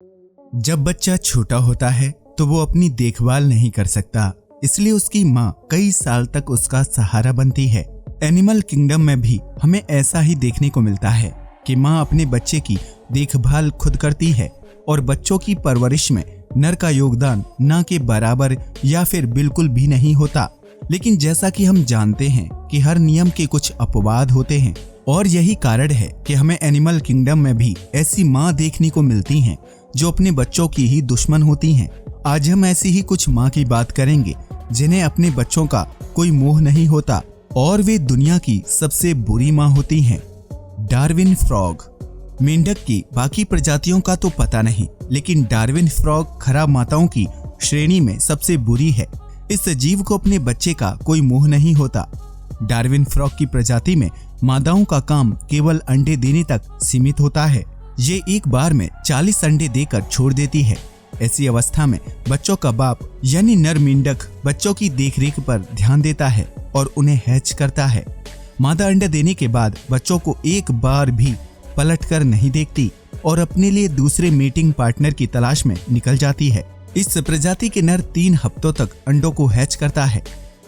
जब बच्चा छोटा होता है तो वो अपनी देखभाल नहीं कर सकता, इसलिए उसकी माँ कई साल तक उसका सहारा बनती है। एनिमल किंगडम में भी हमें ऐसा ही देखने को मिलता है कि माँ अपने बच्चे की देखभाल खुद करती है और बच्चों की परवरिश में नर का योगदान ना के बराबर या फिर बिल्कुल भी नहीं होता। लेकिन जैसा कि हम जानते हैं कि हर नियम के कुछ अपवाद होते हैं और यही कारण है कि हमें एनिमल किंगडम में भी ऐसी माँ देखने को मिलती हैं जो अपने बच्चों की ही दुश्मन होती हैं। आज हम ऐसी ही कुछ माँ की बात करेंगे जिन्हें अपने बच्चों का कोई मोह नहीं होता और वे दुनिया की सबसे बुरी माँ होती हैं। Darwin frog. मेंढक की बाकी प्रजातियों का तो पता नहीं, लेकिन डार्विन फ्रॉग खराब माताओं की श्रेणी में सबसे बुरी है। इस जीव को अपने बच्चे का कोई मोह नहीं होता। डार्विन फ्रॉग की प्रजाति में मादाओं का काम केवल अंडे देने तक सीमित होता है। ये एक बार में 40 अंडे देकर छोड़ देती है। ऐसी अवस्था में बच्चों का बाप यानी नर मेंढक बच्चों की देखरेख पर ध्यान देता है और उन्हें हैच करता है। मादा अंडे देने के बाद बच्चों को एक बार भी पलटकर नहीं देखती और अपने लिए दूसरे मीटिंग पार्टनर की तलाश में निकल जाती है। इस प्रजाति के नर 3 हफ्तों तक अंडों को हैच करता है,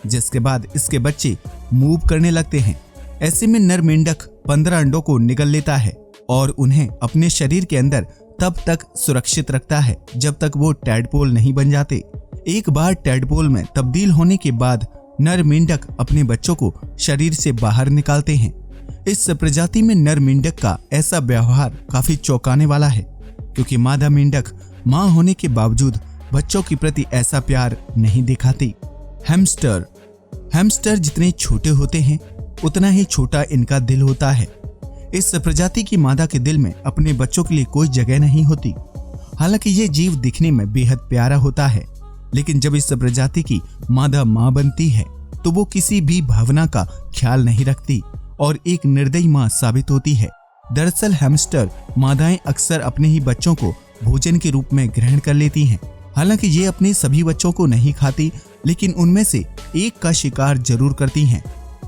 जिसके बाद इसके बच्चे मूव करने लगते हैं। ऐसे में नर मेंढक 15 अंडों को निगल लेता है और उन्हें अपने शरीर के अंदर तब तक सुरक्षित रखता है जब तक वो टैडपोल नहीं बन जाते। एक बार टैडपोल में तब्दील होने के बाद नर मेंढक अपने बच्चों को शरीर से बाहर निकालते हैं। इस प्रजाति में नर मेंढक का ऐसा व्यवहार काफी चौंकाने वाला है, क्योंकि मादा मेंढक मां होने के बावजूद बच्चों के प्रति ऐसा प्यार नहीं दिखाती। हैमस्टर। हैमस्टर जितने छोटे होते हैं उतना ही छोटा इनका दिल होता है। इस प्रजाति की मादा के दिल में अपने बच्चों के लिए कोई जगह नहीं होती। हालांकि ये जीव दिखने में बेहद प्यारा होता है, लेकिन जब इस प्रजाति की मादा मां बनती है तो वो किसी भी भावना का ख्याल नहीं रखती और एक निर्दयी मां साबित होती है। दरअसल हैमस्टर मादाएं अक्सर अपने ही बच्चों को भोजन के रूप में ग्रहण कर लेती हैं। हालांकि ये अपने सभी बच्चों को नहीं खाती, लेकिन उनमें से एक का शिकार जरूर करती हैं।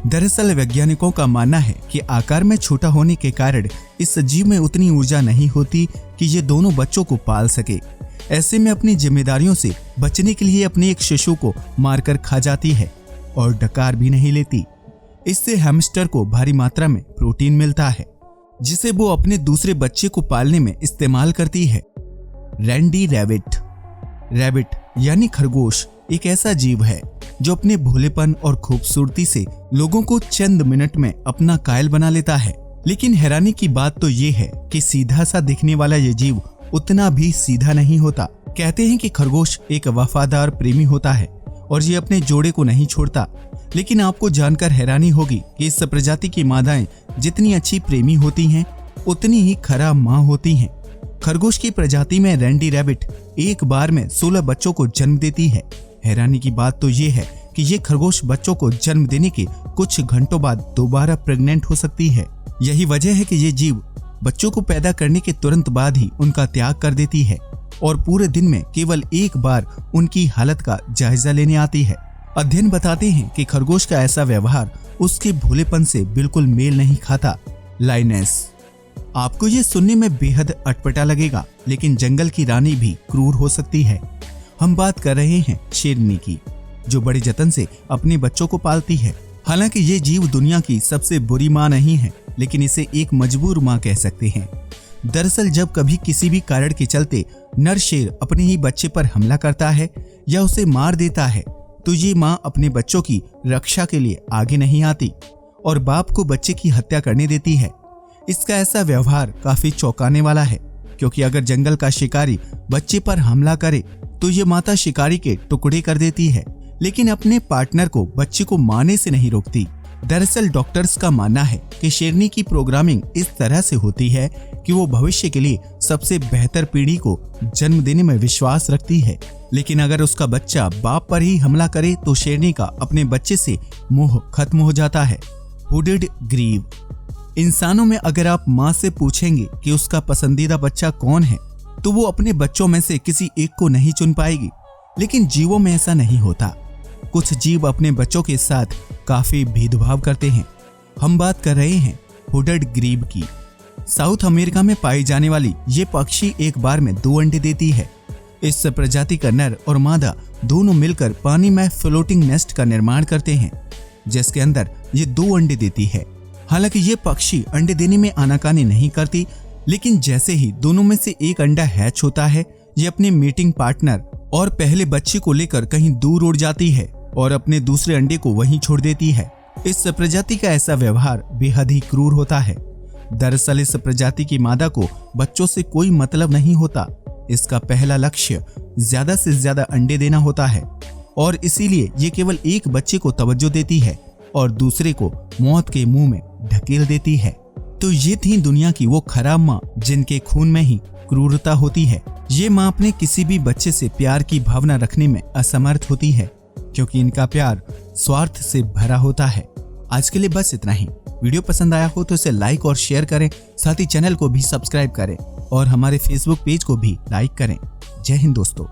दरअसल वैज्ञानिकों का मानना है कि आकार में छोटा होने के कारण इस जीव में उतनी ऊर्जा नहीं होती कि ये दोनों बच्चों को पाल सके। ऐसे में अपनी जिम्मेदारियों से बचने के लिए अपने एक शिशु को मारकर खा जाती है और डकार भी नहीं लेती। इससे हैमस्टर को भारी मात्रा में प्रोटीन मिलता है, जिसे वो अपने दूसरे बच्चे को पालने में इस्तेमाल करती है। Randy rabbit. रैबिट यानी खरगोश एक ऐसा जीव है जो अपने भोलेपन और खूबसूरती से लोगों को चंद मिनट में अपना कायल बना लेता है। लेकिन हैरानी की बात तो ये है कि सीधा सा दिखने वाला ये जीव उतना भी सीधा नहीं होता। कहते हैं कि खरगोश एक वफादार प्रेमी होता है और ये अपने जोड़े को नहीं छोड़ता। लेकिन आपको जानकर हैरानी होगी कि इस प्रजाति की मादाएं जितनी अच्छी प्रेमी होती हैं उतनी ही खराब मां होती हैं। खरगोश की प्रजाति में रैंडी रैबिट एक बार में 16 बच्चों को जन्म देती है। हैरानी की बात तो ये है कि ये खरगोश बच्चों को जन्म देने के कुछ घंटों बाद दोबारा प्रेग्नेंट हो सकती है। यही वजह है कि ये जीव बच्चों को पैदा करने के तुरंत बाद ही उनका त्याग कर देती है और पूरे दिन में केवल एक बार उनकी हालत का जायजा लेने आती है। अध्ययन बताते हैं कि खरगोश का ऐसा व्यवहार उसके भोलेपन से बिल्कुल मेल नहीं खाता। लाइनेस। आपको ये सुनने में बेहद अटपटा लगेगा, लेकिन जंगल की रानी भी क्रूर हो सकती है। हम बात कर रहे हैं शेरनी की, जो बड़े जतन से अपने बच्चों को पालती है। हालांकि ये जीव दुनिया की सबसे बुरी माँ नहीं है, लेकिन इसे एक मजबूर माँ कह सकते हैं। दरअसल जब कभी किसी भी कारण के चलते नर शेर अपने ही बच्चे पर हमला करता है या उसे मार देता है, तो ये माँ अपने बच्चों की रक्षा के लिए आगे नहीं आती और बाप को बच्चे की हत्या करने देती है। इसका ऐसा व्यवहार काफी चौंकाने वाला है, क्योंकि अगर जंगल का शिकारी बच्चे पर हमला करे तो ये माता शिकारी के टुकड़े कर देती है, लेकिन अपने पार्टनर को बच्चे को मारने से नहीं रोकती। दरअसल डॉक्टर्स का मानना है कि शेरनी की प्रोग्रामिंग इस तरह से होती है कि वो भविष्य के लिए सबसे बेहतर पीढ़ी को जन्म देने में विश्वास रखती है। लेकिन अगर उसका बच्चा बाप पर ही हमला करे तो शेरनी का अपने बच्चे से मोह खत्म हो जाता है। Hooded grebe. इंसानों में अगर आप माँ से पूछेंगे कि उसका पसंदीदा बच्चा कौन है, तो वो अपने बच्चों में से किसी एक को नहीं चुन पाएगी। लेकिन जीवों में ऐसा नहीं होता। कुछ जीव अपने बच्चों के साथ काफी भेदभाव करते हैं। हम बात कर रहे हैं हुडेड ग्रीव की। साउथ अमेरिका में पाई जाने वाली ये पक्षी एक बार में 2 अंडे देती है। इस प्रजाति का नर और मादा दोनों मिलकर पानी में फ्लोटिंग नेस्ट का निर्माण करते हैं, जिसके अंदर ये 2 अंडे देती है। हालांकि ये पक्षी अंडे देने में आनाकानी नहीं करती, लेकिन जैसे ही दोनों में से एक अंडा हैच होता है, ये अपने मीटिंग पार्टनर और पहले बच्चे को लेकर कहीं दूर उड़ जाती है और अपने दूसरे अंडे को वहीं छोड़ देती है। इस प्रजाति का ऐसा व्यवहार बेहद ही क्रूर होता है। दरअसल इस प्रजाति की मादा को बच्चों से कोई मतलब नहीं होता। इसका पहला लक्ष्य ज्यादा से ज्यादा अंडे देना होता है और इसीलिए ये केवल एक बच्चे को तवज्जो देती है और दूसरे को मौत के मुंह में ढकेल देती है। तो ये थी दुनिया की वो खराब माँ जिनके खून में ही क्रूरता होती है। ये माँ अपने किसी भी बच्चे से प्यार की भावना रखने में असमर्थ होती है, क्योंकि इनका प्यार स्वार्थ से भरा होता है। आज के लिए बस इतना ही। वीडियो पसंद आया हो तो इसे लाइक और शेयर करें, साथ ही चैनल को भी सब्सक्राइब करें और हमारे फेसबुक पेज को भी लाइक करें। जय हिंद दोस्तों।